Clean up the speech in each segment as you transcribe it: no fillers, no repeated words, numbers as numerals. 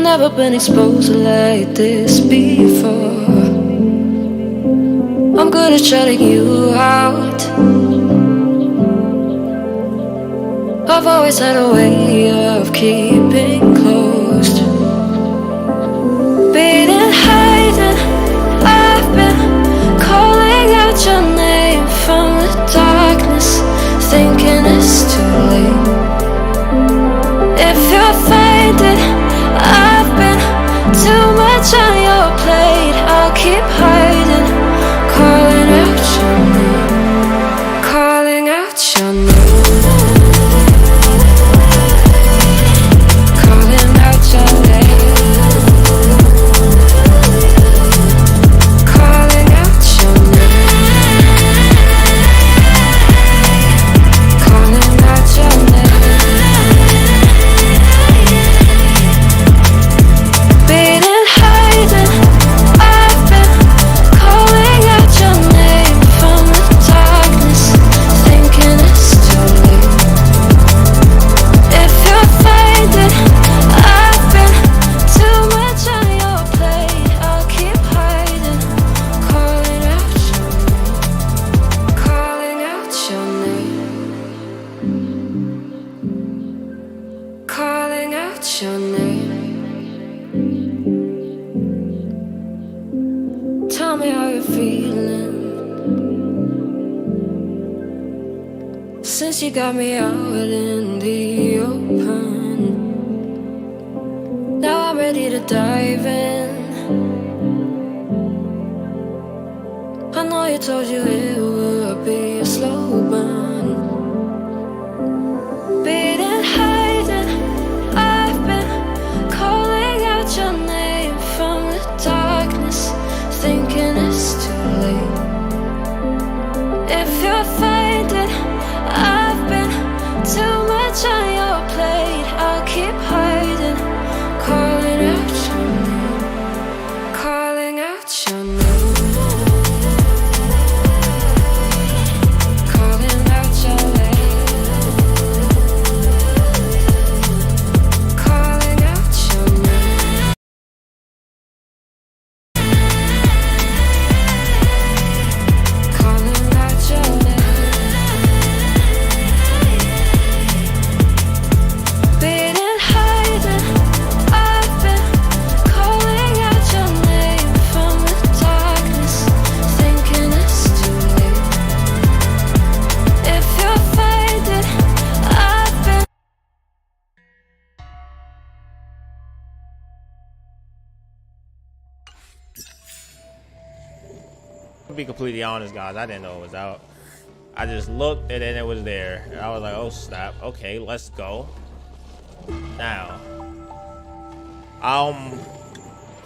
never been exposed like this before. I'm good at shutting you out. I've always had a way of keeping closed. Being hiding, I've been calling out your name from the darkness, thinking it's too late. If you're finding I've been too much on your plate, I'll keep hiding, calling out your name, calling out your name. Tell me how you're feeling since you got me out in the open. Now I'm ready to dive in. I know you told you it would be a slow burn. Being hiding, I've been calling out your name from the darkness, thinking it's too late. If you're finding I've been too much on your plate, I'll keep hiding, calling out your name, calling out your name. To be completely honest, guys, I didn't know it was out. I just looked and then it was there, and I was like, oh snap, okay, let's go. Now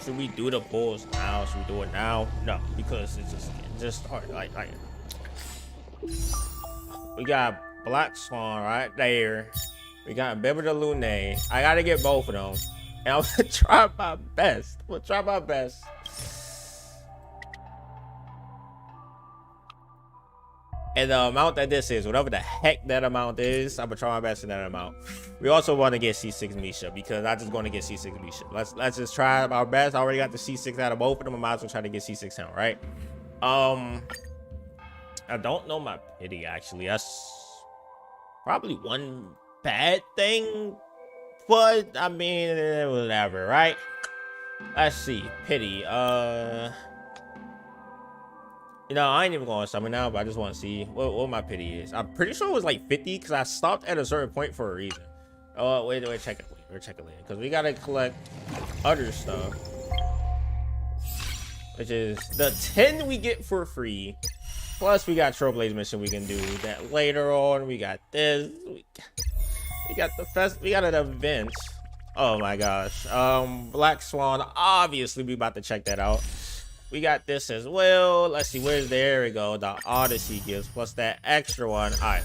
should we do the bulls now? Should we do it now? No, because it just started. Like we got Black Swan right there, we got Bibber the Lune. I gotta get both of them, and I'm gonna try my best. And the amount that this is, whatever the heck that amount is, I'm gonna try my best in that amount. We also want to get C6 Misha, because I'm just going to get C6 Misha. Let's just try our best. I already got the C6 out of both of them. I might as well try to get C6 him, right? I don't know my pity, actually. That's probably one bad thing, but I mean, whatever, right? Let's see, pity. You know, I ain't even going to summon now, but I just want to see what my pity is. I'm pretty sure it was like 50 because I stopped at a certain point for a reason. Oh, wait, check it. We're checking later because we got to collect other stuff, which is the 10 we get for free. Plus, we got Trailblaze mission we can do that later on. We got this. We got the fest. We got an event. Oh my gosh. Black Swan. Obviously, we about to check that out. We got this as well. Let's see, there we go. The Odyssey gifts plus that extra one. All right,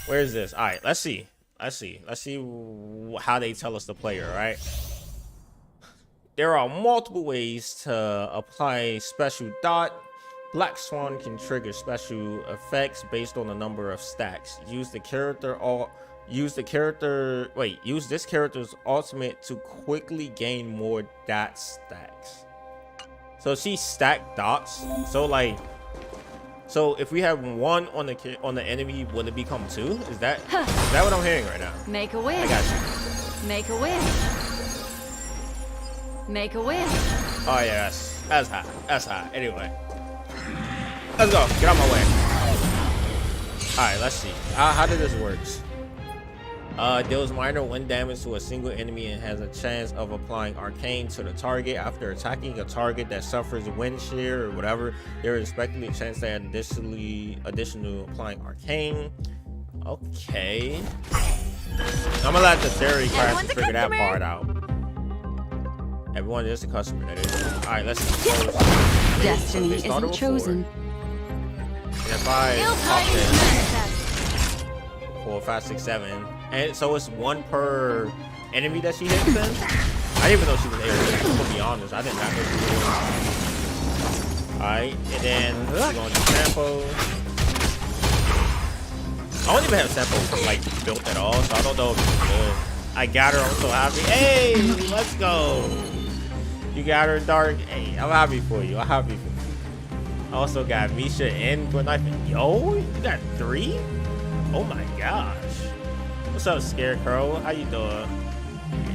where's this? All right, let's see how they tell us to play her, right? There are multiple ways to apply special dot. Black Swan can trigger special effects based on the number of stacks. Use the character Use the character. Wait, use this character's ultimate to quickly gain more dot stacks. So she stacked dots. So like, so if we have one on the enemy, will it become two? Is that what I'm hearing right now? Make a wish. I got you. Make a wish. Make a wish. Oh yeah, that's hot. That's hot. Anyway, let's go. Get out my way. All right, let's see. How did this work? Deals minor wind damage to a single enemy and has a chance of applying arcane to the target. After attacking a target that suffers wind shear or whatever, there is expected a chance that additional applying arcane. Okay. I'm gonna let the theory class figure that part out. Everyone is a customer, that is. Alright, let's see. Destiny isn't chosen. And if I pop this 4, 5, 6, 7. And so it's one per enemy that she hits then? I didn't even know she was able to be honest. I did not know she was. Alright, and then we're going to sample. I don't even have samples like built at all, so I don't know if it's good. I got her, I'm so happy. Hey, let's go. You got her, Dark. Hey, I'm happy for you. I'm happy for you. I also got Misha and Good Knife. Yo, you got 3? Oh my gosh. What's up, Scarecrow? How you doing?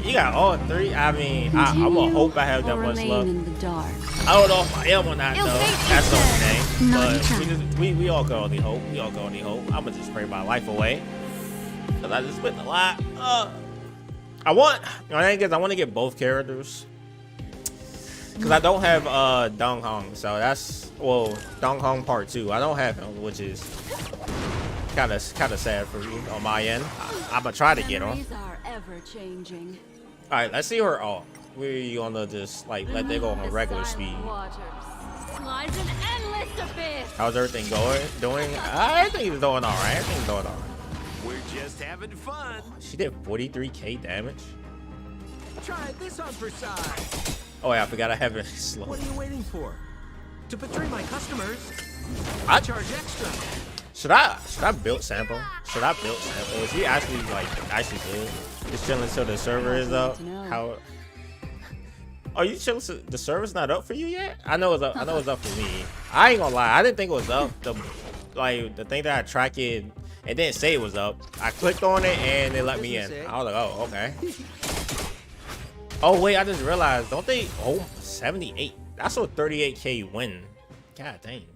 You got all 3? I mean, I'm gonna hope I have that much luck. In the dark. I don't know if I am or not, though. That's the thing. But we all can only hope. We all can only hope. I'm gonna just pray my life away. Because I just spent a lot. I want to get both characters. Because I don't have Dong Hong. So that's, well, Dong Hong Part 2. I don't have him, which is kind of sad for me on my end. I'm gonna try to get him. All right, let's see her off. We're gonna just like let that go on regular speed. How's everything doing? I think it's doing all right. We're just having fun. She did 43k damage. Try this on for size. Oh yeah, I forgot I have it slow. What are you waiting for? To betray my customers, I charge extra. Should I build sample? Is he actually good? Just chilling till the server is up. How? Are you chilling? The server's not up for you yet? I know it's up. I know it's up for me. I ain't gonna lie. I didn't think it was up. The thing that I tracked it didn't say it was up. I clicked on it and they let me in. I was like, oh, okay. Oh wait, I just realized. Don't they? Oh, 78. That's a 38k win. God dang.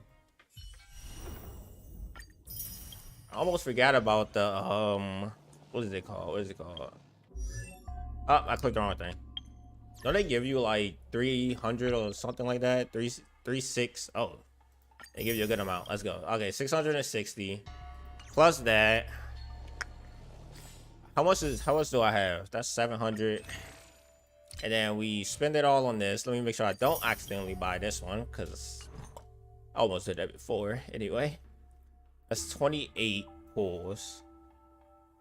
I almost forgot about the what is it called? Oh, I clicked the wrong thing. Don't they give you like 300 or something like that? 336. Oh, they give you a good amount. Let's go. Okay, 660 plus that. How much do I have? That's 700. And then we spend it all on this. Let me make sure I don't accidentally buy this one because I almost did that before. Anyway, that's 28 pulls.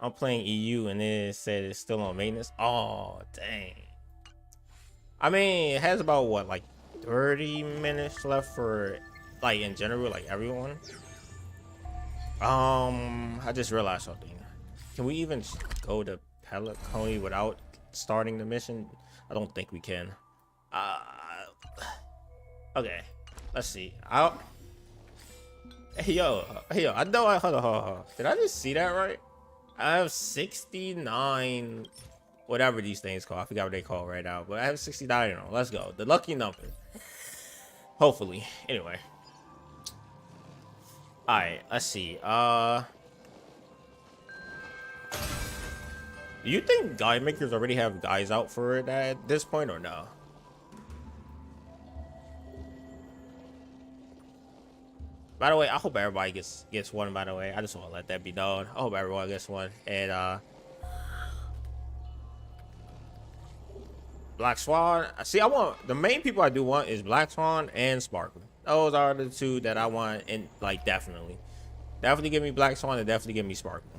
I'm playing EU and it said it's still on maintenance. Oh, dang. I mean, it has about what, like 30 minutes left for like in general, like everyone. I just realized something. Can we even go to PENACONY without starting the mission? I don't think we can. Okay, let's see. Hey yo, I know hold on. Did I just see that right? I have 69, whatever these things call. I forgot what they call right now, but I have 69 on. Let's go. The lucky number. Hopefully. Anyway. Alright, let's see. Do you think guide makers already have guys out for it at this point or no? By the way, I hope everybody gets one, by the way. I just want to let that be known. I hope everyone gets one. And Black Swan. See, I want the main people I do want is Black Swan and Sparkle. Those are the two that I want, and like definitely give me Black Swan and definitely give me Sparkle.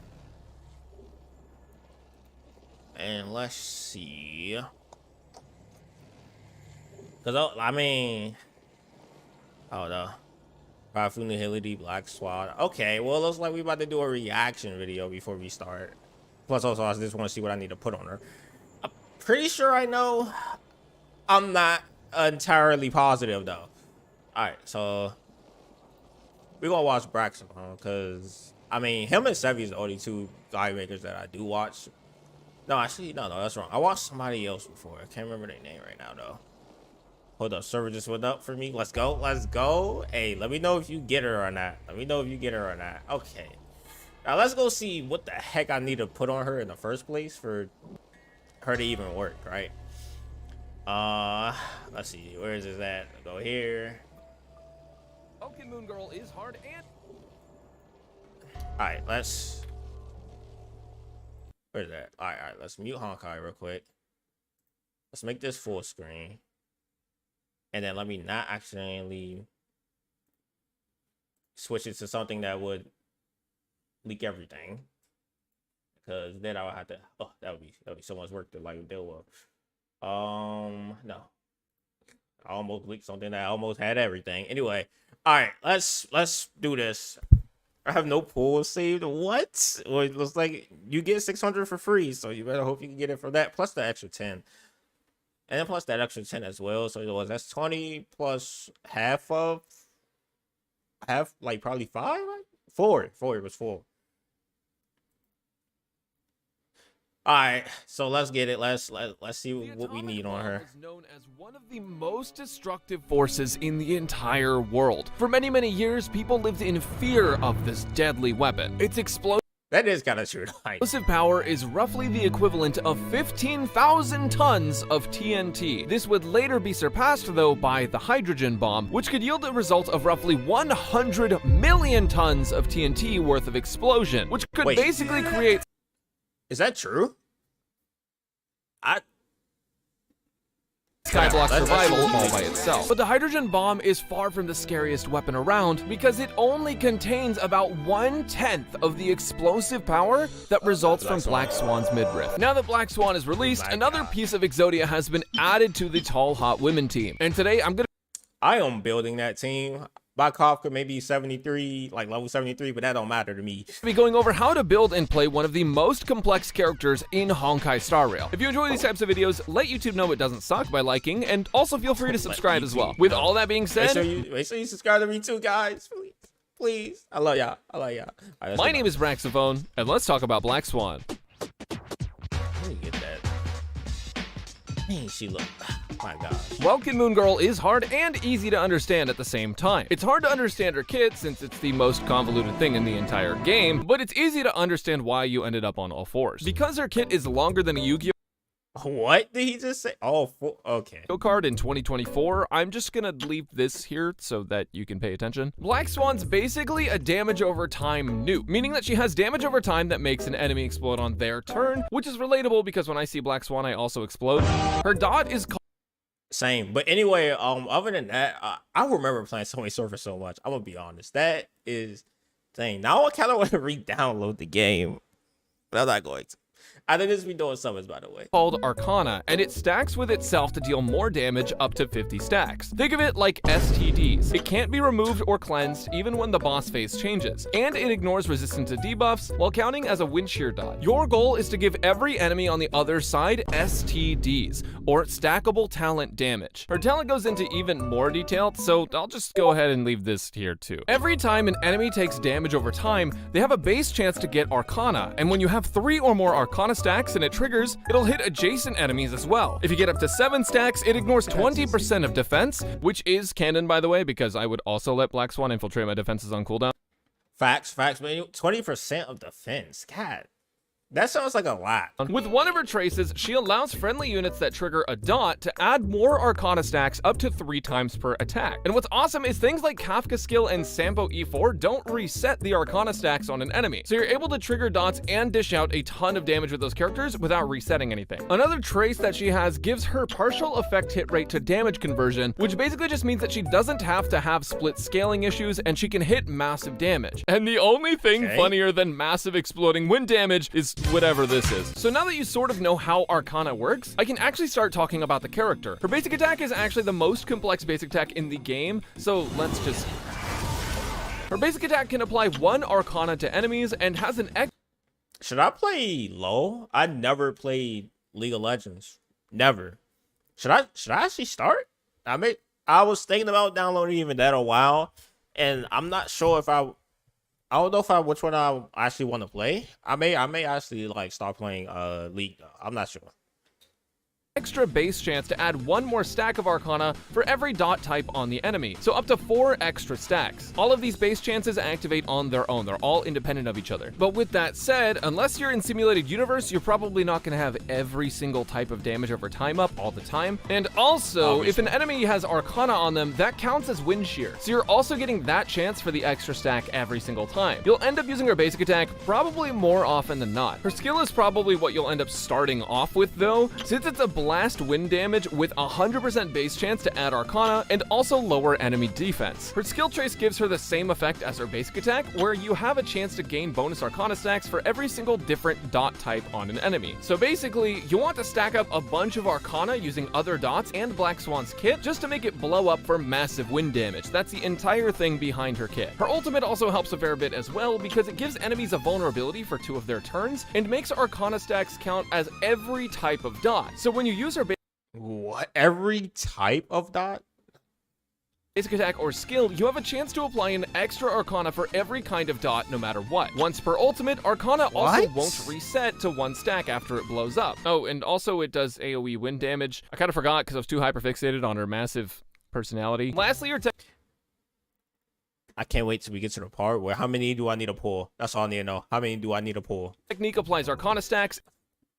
And let's see, because I mean, oh no, Profitability, Black Swan. Okay, well, it looks like we about to do a reaction video before we start. Plus, also, I just want to see what I need to put on her. I'm pretty sure I know. I'm not entirely positive, though. All right, so we're going to watch Braxton, because, I mean, him and Sevi is the only two guy makers that I do watch. No, actually, no, that's wrong. I watched somebody else before. I can't remember their name right now, though. Hold up, server just went up for me. Let's go, let's go. Hey, let me know if you get her or not. Let me know if you get her or not. Okay. Now, let's go see what the heck I need to put on her in the first place for her to even work, right? Let's see. Where is this at? I'll go here. Okay, Moon Girl is hard and... Alright, let's... Where's that? Alright, let's mute Honkai real quick. Let's make this full screen. And then let me not accidentally switch it to something that would leak everything. Because then I would have to... Oh, that would be so much work to like deal with. No. I almost leaked something that almost had everything. Anyway, alright, let's do this. I have no pool saved. What? Well, it looks like you get 600 for free, so you better hope you can get it for that, plus the extra 10. And then plus that extra 10 as well. So that's 20 plus half, like probably 5, right? 4. It was 4. All right, so let's get it. Let's see what we need on her. Is known as one of the most destructive forces in the entire world. For many, many years, people lived in fear of this deadly weapon. Its explosive That is kind of true. power is roughly the equivalent of 15,000 tons of TNT. This would later be surpassed, though, by the hydrogen bomb, which could yield a result of roughly 100 million tons of TNT worth of explosion, which could basically create... Is that true? Skyblock survival all by itself. But the hydrogen bomb is far from the scariest weapon around because it only contains about 1/10 of the explosive power that results from Black Swan's midriff. Now that Black Swan is released, another piece of Exodia has been added to the Tall Hot Women team. And today I am building that team. My Kafka may be 73, like level 73, but that don't matter to me. Be going over how to build and play one of the most complex characters in Honkai Star Rail. If you enjoy these types of videos, let YouTube know it doesn't suck by liking, and also feel free to subscribe as well. With all that being said, make sure you subscribe to me too, guys. Please. I love y'all. Right, my name is Braxophone, and let's talk about Black Swan. Let me get that. Man, she look. My God. Welkin Moon Girl is hard and easy to understand at the same time. It's hard to understand her kit since it's the most convoluted thing in the entire game, but it's easy to understand why you ended up on all fours. Because her kit is longer than a Yu-Gi-Oh! What did he just say? Oh, okay. Card in 2024. I'm just gonna leave this here so that you can pay attention. Black Swan's basically a damage over time nuke, meaning that she has damage over time that makes an enemy explode on their turn, which is relatable because when I see Black Swan, I also explode. Her dot is called same, but anyway, other than that, I remember playing Subway Surfer so much. I'm gonna be honest, that is thing. Now I kind of want to re-download the game, but I'm not going to. I think this be doing summons, by the way. Called Arcana, and it stacks with itself to deal more damage up to 50 stacks. Think of it like STDs. It can't be removed or cleansed even when the boss phase changes, and it ignores resistance to debuffs while counting as a wind shear dot. Your goal is to give every enemy on the other side STDs, or stackable talent damage. Her talent goes into even more detail, so I'll just go ahead and leave this here too. Every time an enemy takes damage over time, they have a base chance to get Arcana, and when you have 3 or more Arcana stacks and it triggers, it'll hit adjacent enemies as well. If you get up to 7 stacks, it ignores 20% of defense, which is canon, by the way, because I would also let Black Swan infiltrate my defenses on cooldown. Facts, man. 20% of defense. God, that sounds like a lot. With one of her traces, she allows friendly units that trigger a dot to add more Arcana stacks up to 3 times per attack. And what's awesome is things like Kafka skill and Sampo E4 don't reset the Arcana stacks on an enemy. So you're able to trigger dots and dish out a ton of damage with those characters without resetting anything. Another trace that she has gives her partial effect hit rate to damage conversion, which basically just means that she doesn't have to have split scaling issues and she can hit massive damage. And the only thing funnier than massive exploding wind damage is whatever this is. So now that you sort of know how Arcana works, I can actually start talking about the character. Her basic attack is actually the most complex basic attack in the game, so let's just... Her basic attack can apply 1 Arcana to enemies and has an Should I play LoL? I never played League of Legends. Never. Should I actually start? I was thinking about downloading even that a while, and I'm not sure if I don't know which one I actually want to play. I may actually like start playing League though. I'm not sure. Extra base chance to add one more stack of Arcana for every dot type on the enemy, so up to 4 extra stacks. All of these base chances activate on their own, they're all independent of each other. But with that said, unless you're in Simulated Universe, you're probably not going to have every single type of damage over time up all the time. And also, if an enemy has Arcana on them, that counts as wind shear, so you're also getting that chance for the extra stack every single time. You'll end up using her basic attack probably more often than not. Her skill is probably what you'll end up starting off with though, since it's a blast wind damage with 100% base chance to add Arcana and also lower enemy defense. Her skill trace gives her the same effect as her basic attack, where you have a chance to gain bonus Arcana stacks for every single different dot type on an enemy. So basically, you want to stack up a bunch of Arcana using other dots and Black Swan's kit just to make it blow up for massive wind damage. That's the entire thing behind her kit. Her ultimate also helps a fair bit as well because it gives enemies a vulnerability for 2 of their turns and makes Arcana stacks count as every type of dot. So when you use her what? Every type of dot? basic attack or skill, you have a chance to apply an extra Arcana for every kind of dot no matter what. Once per ultimate, Arcana also won't reset to 1 stack after it blows up. Oh, and also it does AoE wind damage. I kind of forgot because I was too hyperfixated on her massive personality. Lastly, her I can't wait till we get to the part where how many do I need to pull? That's all I need to know. How many do I need to pull? technique applies Arcana stacks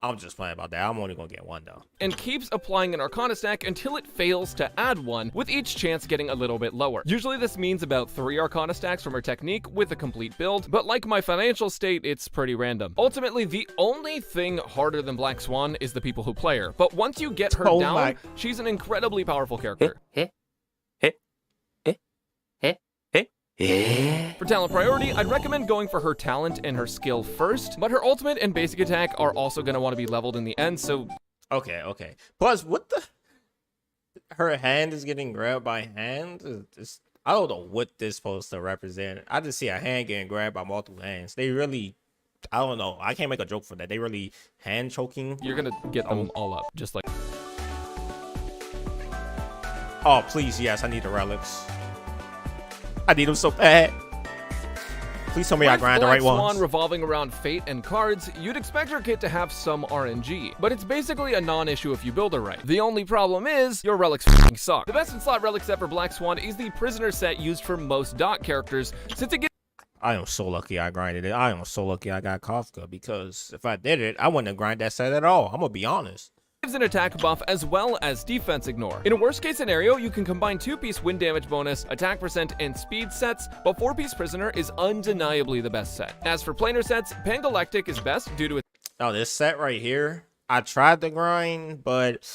I'm just playing about that. I'm only gonna get 1 though. and keeps applying an Arcana stack until it fails to add 1, with each chance getting a little bit lower. Usually this means about 3 Arcana stacks from her technique with a complete build, but like my financial state, it's pretty random. Ultimately, the only thing harder than Black Swan is the people who play her, but once you get her down, she's an incredibly powerful character. For talent priority, I'd recommend going for her talent and her skill first, but her ultimate and basic attack are also going to want to be leveled in the end, so... Okay. Plus, what the... Her hand is getting grabbed by hands? I don't know what this is supposed to represent. I just see a hand getting grabbed by multiple hands. They really... I don't know. I can't make a joke for that. They really hand choking. You're going to get them all up, just like... Oh, please, yes. I need the relics. I need them so bad. Please tell me I grind the right ones. Swan revolving around fate and cards, you'd expect her kit to have some RNG, but it's basically a non-issue if you build her right. The only problem is, your relics f***ing suck. The best in slot relic set for Black Swan is the prisoner set used for most dot characters, since it gets... I am so lucky I grinded it. I am so lucky I got Kafka, because if I did it, I wouldn't have grinded that set at all. I'm gonna be honest. Gives an attack buff as well as defense ignore. In a worst case scenario, you can combine 2-piece wind damage bonus, attack percent, and speed sets, but 4-piece prisoner is undeniably the best set. As for planar sets, Pangalactic is best due to its... Oh, this set right here, I tried to grind, but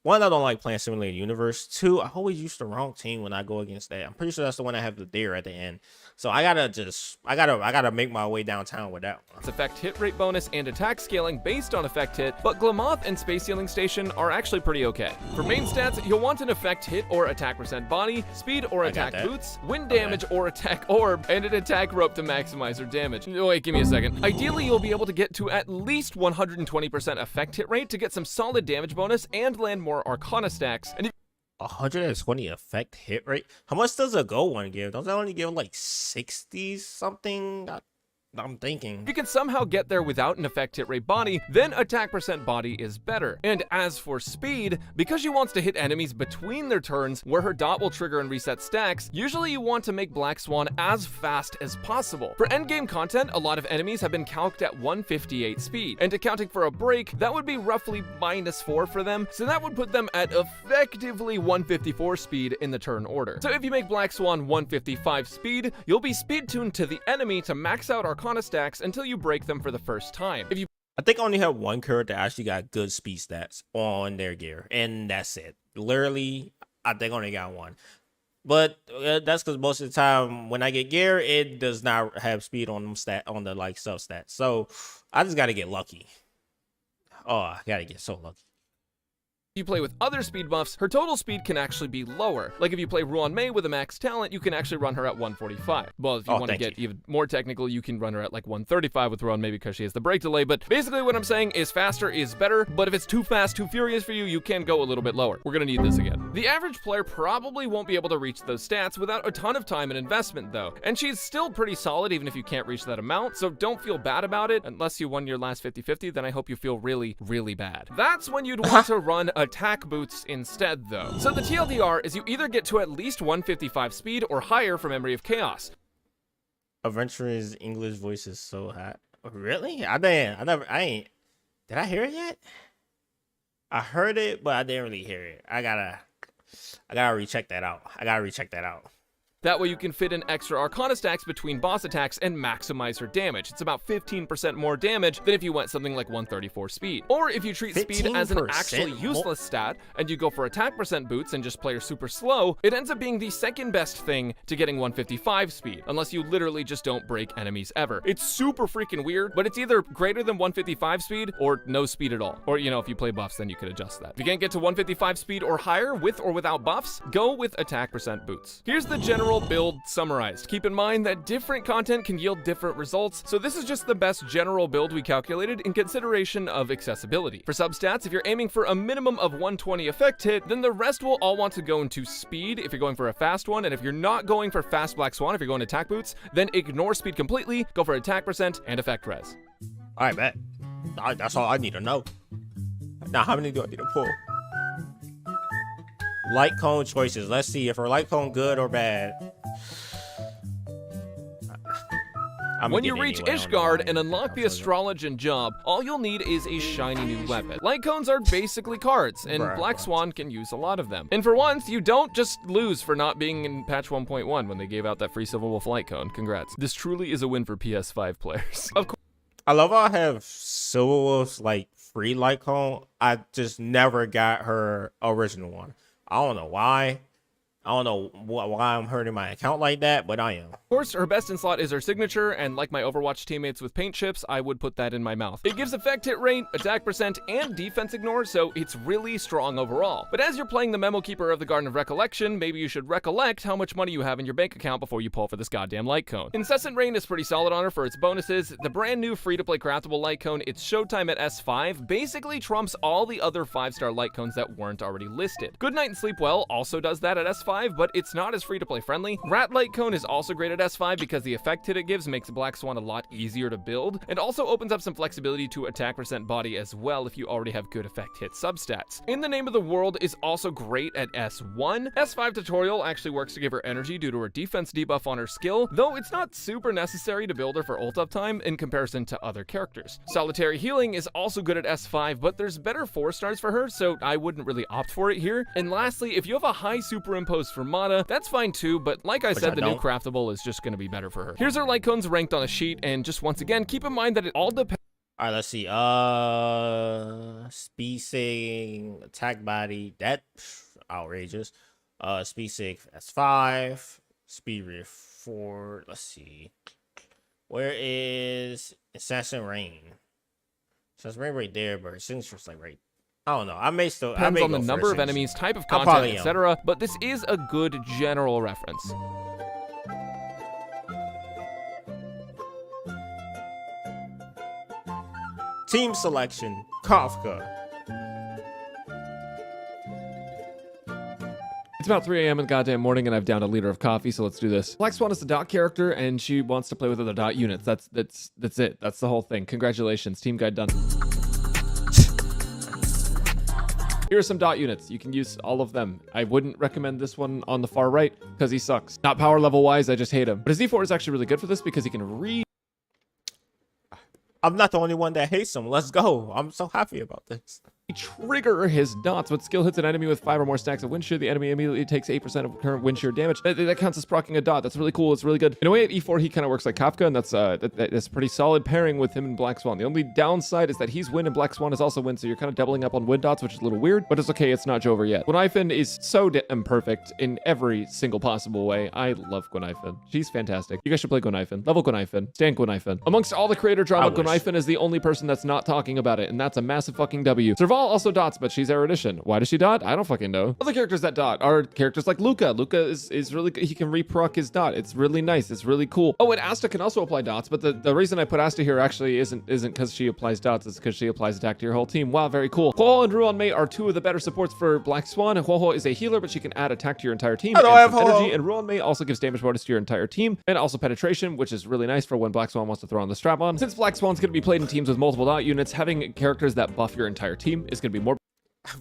1, I don't like playing Simulated Universe. 2, I always use the wrong team when I go against that. I'm pretty sure that's the one I have the deer at the end. So I gotta make my way downtown with that one. Its effect hit rate bonus and attack scaling based on effect hit, but Glamoth and Space Healing Station are actually pretty okay. For main stats, you'll want an effect hit or attack percent body, speed or attack boots, wind damage or attack orb, and an attack rope to maximize her damage. Oh, wait, give me a second. Ideally, you'll be able to get to at least 120% effect hit rate to get some solid damage bonus and land more Arcana stacks. And if 120 effect hit rate. How much does a Go one give? Don't they only give like 60 something? I'm thinking. you can somehow get there without an effect hit rate body, then attack percent body is better. And as for speed, because she wants to hit enemies between their turns, where her dot will trigger and reset stacks, usually you want to make Black Swan as fast as possible. For endgame content, a lot of enemies have been calced at 158 speed, and accounting for a break, that would be roughly -4 for them, so that would put them at effectively 154 speed in the turn order. So if you make Black Swan 155 speed, you'll be speed tuned to the enemy to max out Arcana stacks until you break them for the first time. If you I think I only have 1 character that actually got good speed stats on their gear, and that's it. Literally, I think I only got 1. But that's because most of the time when I get gear, it does not have speed on them on the like sub stats. So I just gotta get lucky. Oh, I gotta get so lucky. If you play with other speed buffs, her total speed can actually be lower. Like if you play Ruan Mei with a max talent, you can actually run her at 145. Well, if you want to get even more technical, you can run her at like 135 with Ruan Mei because she has the break delay. But basically what I'm saying is faster is better, but if it's too fast, too furious for you, you can go a little bit lower. We're gonna need this again. The average player probably won't be able to reach those stats without a ton of time and investment though. And she's still pretty solid even if you can't reach that amount, so don't feel bad about it. Unless you won your last 50-50, then I hope you feel really, really bad. That's when you'd want to run attack boots instead though. So the TLDR is you either get to at least 155 speed or higher for Memory of Chaos. Adventurer's English voice is so hot. Really? Did I hear it yet? I heard it, but I didn't really hear it. I gotta recheck that out. That way you can fit in extra Arcana stacks between boss attacks and maximize her damage. It's about 15% more damage than if you went something like 134 speed. Or if you treat speed as an actually useless stat and you go for attack percent boots and just play her super slow, it ends up being the second best thing to getting 155 speed, unless you literally just don't break enemies ever. It's super freaking weird, but it's either greater than 155 speed or no speed at all. Or, you know, if you play buffs, then you could adjust that. If you can't get to 155 speed or higher with or without buffs, go with attack percent boots. Here's the general build summarized. Keep in mind that different content can yield different results, so this is just the best general build we calculated in consideration of accessibility. For substats, if you're aiming for a minimum of 120 effect hit, then the rest will all want to go into speed if you're going for a fast one, and if you're not going for fast Black Swan, if you're going attack boots, then ignore speed completely, go for attack percent and effect res. All right, bet. That's all I need to know. Now, how many do I need to pull? Light cone choices. Let's see if her light cone good or bad. When you reach Ishgard and unlock the Astrologian job, all you'll need is a shiny new weapon. Light cones are basically cards, and Black Swan can use a lot of them. And for once, you don't just lose for not being in patch 1.1 when they gave out that free Silver Wolf light cone. Congrats. This truly is a win for PS5 players. Of course. I love how I have Silver Wolf's like free light cone. I just never got her original one. I don't know why. I don't know why I'm hurting my account like that, but I am. Of course, her best in slot is her signature, and like my Overwatch teammates with paint chips, I would put that in my mouth. It gives effect hit rate, attack percent, and defense ignore, so it's really strong overall. But as you're playing the Memo Keeper of the Garden of Recollection, maybe you should recollect how much money you have in your bank account before you pull for this goddamn light cone. Incessant Rain is pretty solid on her for its bonuses. The brand new free-to-play craftable light cone, its showtime at S5, basically trumps all the other 5-star light cones that weren't already listed. Good Night and Sleep Well also does that at S5, but it's not as free-to-play friendly. Rat Light Cone is also great at S5 because the effect hit it gives makes Black Swan a lot easier to build, and also opens up some flexibility to attack percent body as well if you already have good effect hit substats. In the Name of the World is also great at S1. S5 Tutorial actually works to give her energy due to her defense debuff on her skill, though it's not super necessary to build her for ult up time in comparison to other characters. Solitary Healing is also good at S5, but there's better 4-stars for her, so I wouldn't really opt for it here. And lastly, if you have a high superimpose for mana, that's fine too, but like I said, the new craftable is just going to be better for her. Here's her light cones ranked on a sheet, and just once again, keep in mind that it all depends. All right, let's see. Speed Sig, attack body, that outrageous. Speed Sig, that's 5. Speed Rift 4. Let's see. Where is Assassin Rain? Assassin Rain right there, but her signature's like right. I don't know. I may still. Depends on the number of enemies, type of content, etc. But this is a good general reference. Team selection, Kafka. It's about 3 a.m. in the goddamn morning, and I've downed a liter of coffee, so let's do this. Black Swan is a dot character, and she wants to play with other dot units. That's it. That's the whole thing. Congratulations, team guide done. Here are some dot units. You can use all of them. I wouldn't recommend this one on the far right because he sucks. Not power level wise, I just hate him. But his D4 is actually really good for this because he can I'm not the only one that hates him. Let's go. I'm so happy about this. trigger his dots. When skill hits an enemy with 5 or more stacks of wind shear, the enemy immediately takes 8% of current wind shear damage. That counts as proccing a dot. That's really cool. It's really good. In a way, at E4, he kind of works like Kafka, and that's a pretty solid pairing with him and Black Swan. The only downside is that he's wind and Black Swan is also wind, so you're kind of doubling up on wind dots, which is a little weird, but it's okay. It's not Jover yet. Gwenifin is so damn perfect in every single possible way. I love Gwenifin. She's fantastic. You guys should play Gwenifin. Level Gwenifin. Stand Gwenifin. Amongst all the creator drama, Gwenifin is the only person that's not talking about it, and that's a massive fucking W. Serval Fall also dots, but she's erudition. Why does she dot? I don't fucking know. Other characters that dot are characters like Luca. Luca is really good. He can reproc his dot. It's really nice. It's really cool. Oh, and Asta can also apply dots, but the reason I put Asta here actually isn't because she applies dots. It's because she applies attack to your whole team. Wow, very cool. Huoho and Ruan Mei are two of the better supports for Black Swan. Huoho is a healer, but she can add attack to your entire team. I don't have energy, and Ruan Mei also gives damage bonus to your entire team, and also penetration, which is really nice for when Black Swan wants to throw on the strap on. Since Black Swan's going to be played in teams with multiple dot units, having characters that buff your entire team is going to be more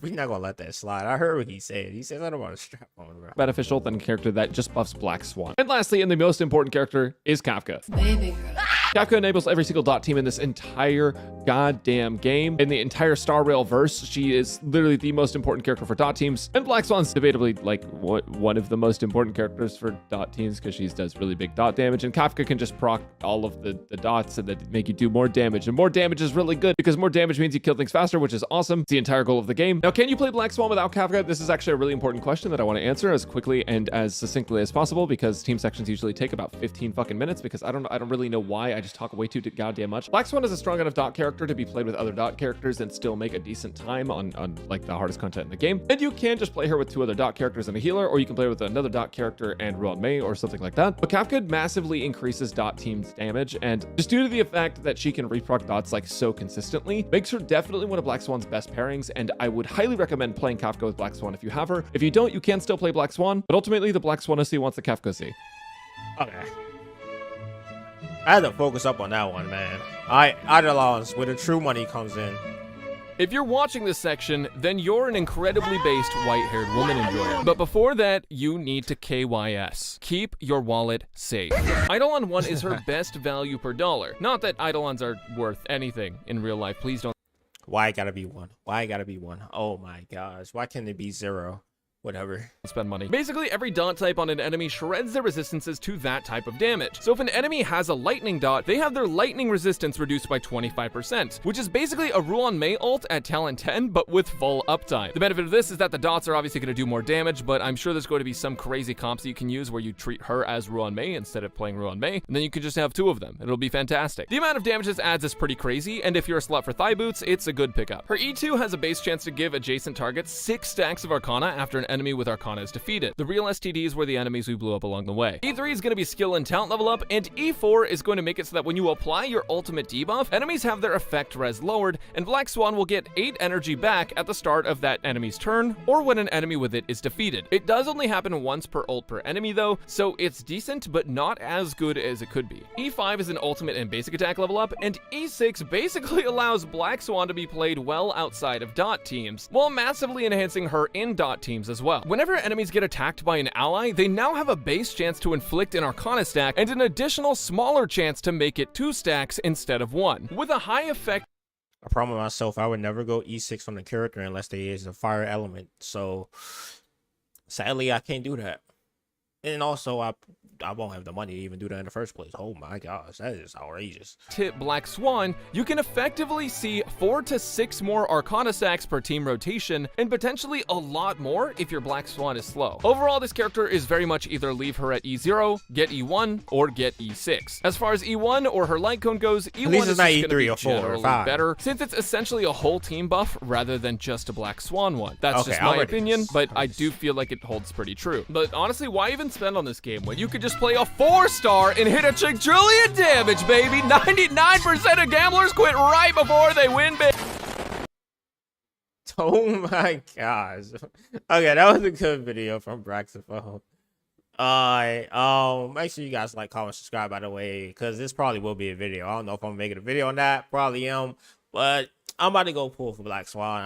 We're not gonna let that slide. I heard what he said. He says I don't want to strap on, bro. beneficial than a character that just buffs Black Swan. And lastly, and the most important character is Kafka. Baby girl. Kafka enables every single dot team in this entire goddamn game. In the entire Star Rail verse, she is literally the most important character for dot teams. And Black Swan's debatably like one of the most important characters for dot teams because she does really big dot damage. And Kafka can just proc all of the dots and that make you do more damage. And more damage is really good because more damage means you kill things faster, which is awesome. It's the entire goal of the game. Now, can you play Black Swan without Kafka? This is actually a really important question that I want to answer as quickly and as succinctly as possible because team sections usually take about 15 fucking minutes because I don't really know why. I just talk way too goddamn much. Black Swan is a strong enough dot character to be played with other dot characters and still make a decent time on like the hardest content in the game. And you can just play her with two other dot characters and a healer, or you can play with another dot character and Ruan Mei or something like that. But Kafka massively increases dot team's damage, and just due to the fact that she can reproc dots like so consistently, makes her definitely one of Black Swan's best pairings, and I would highly recommend playing Kafka with Black Swan if you have her. If you don't, you can still play Black Swan, but ultimately the Black Swan OC wants the Kafka OC. Okay. I had to focus up on that one, man. Eidolons, where the true money comes in. If you're watching this section, then you're an incredibly based white-haired woman enjoyer. But before that, you need to KYS. Keep your wallet safe. Eidolon 1 is her best value per dollar. Not that Eidolons are worth anything in real life. Please don't. Why it gotta be one? Why it gotta be one? Oh my gosh. Why can't it be zero? Whatever. Spend money. Basically, every dot type on an enemy shreds their resistances to that type of damage. So if an enemy has a lightning dot, they have their lightning resistance reduced by 25%, which is basically a Ruan Mei ult at talent 10, but with full uptime. The benefit of this is that the dots are obviously going to do more damage, but I'm sure there's going to be some crazy comps that you can use where you treat her as Ruan Mei instead of playing Ruan Mei, and then you can just have two of them. It'll be fantastic. The amount of damage this adds is pretty crazy, and if you're a slut for thigh boots, it's a good pickup. Her E2 has a base chance to give adjacent targets 6 stacks of Arcana after an enemy with Arcana is defeated. The real STDs were the enemies we blew up along the way. E3 is going to be skill and talent level up, and E4 is going to make it so that when you apply your ultimate debuff, enemies have their effect res lowered, and Black Swan will get 8 energy back at the start of that enemy's turn, or when an enemy with it is defeated. It does only happen once per ult per enemy though, so it's decent, but not as good as it could be. E5 is an ultimate and basic attack level up, and E6 basically allows Black Swan to be played well outside of dot teams, while massively enhancing her in dot teams as well. Whenever enemies get attacked by an ally, they now have a base chance to inflict an Arcana stack and an additional smaller chance to make it 2 stacks instead of 1. With a high effect. I promised myself I would never go E6 on the character unless they is a fire element. So sadly, I can't do that. And also, I won't have the money to even do that in the first place. Oh my gosh, that is outrageous. Tip Black Swan, you can effectively see 4 to 6 more Arcana stacks per team rotation, and potentially a lot more if your Black Swan is slow. Overall, this character is very much either leave her at E0, get E1, or get E6. As far as E1 or her light cone goes, E1 is not just E3 be or 4 or generally 5. better, since it's essentially a whole team buff rather than just a Black Swan one. That's Okay, just my opinion, but I do feel like it holds pretty true. But honestly, why even spend on this game when you could just play a 4-star and hit a trillion damage, baby? 99% of gamblers quit right before they win big. Oh my gosh. Okay, that was a good video from Braxophone. Make sure you guys like, comment, subscribe, by the way, because this probably will be a video. I don't know if I'm making a video on that. Probably am. But I'm about to go pull for Black Swan.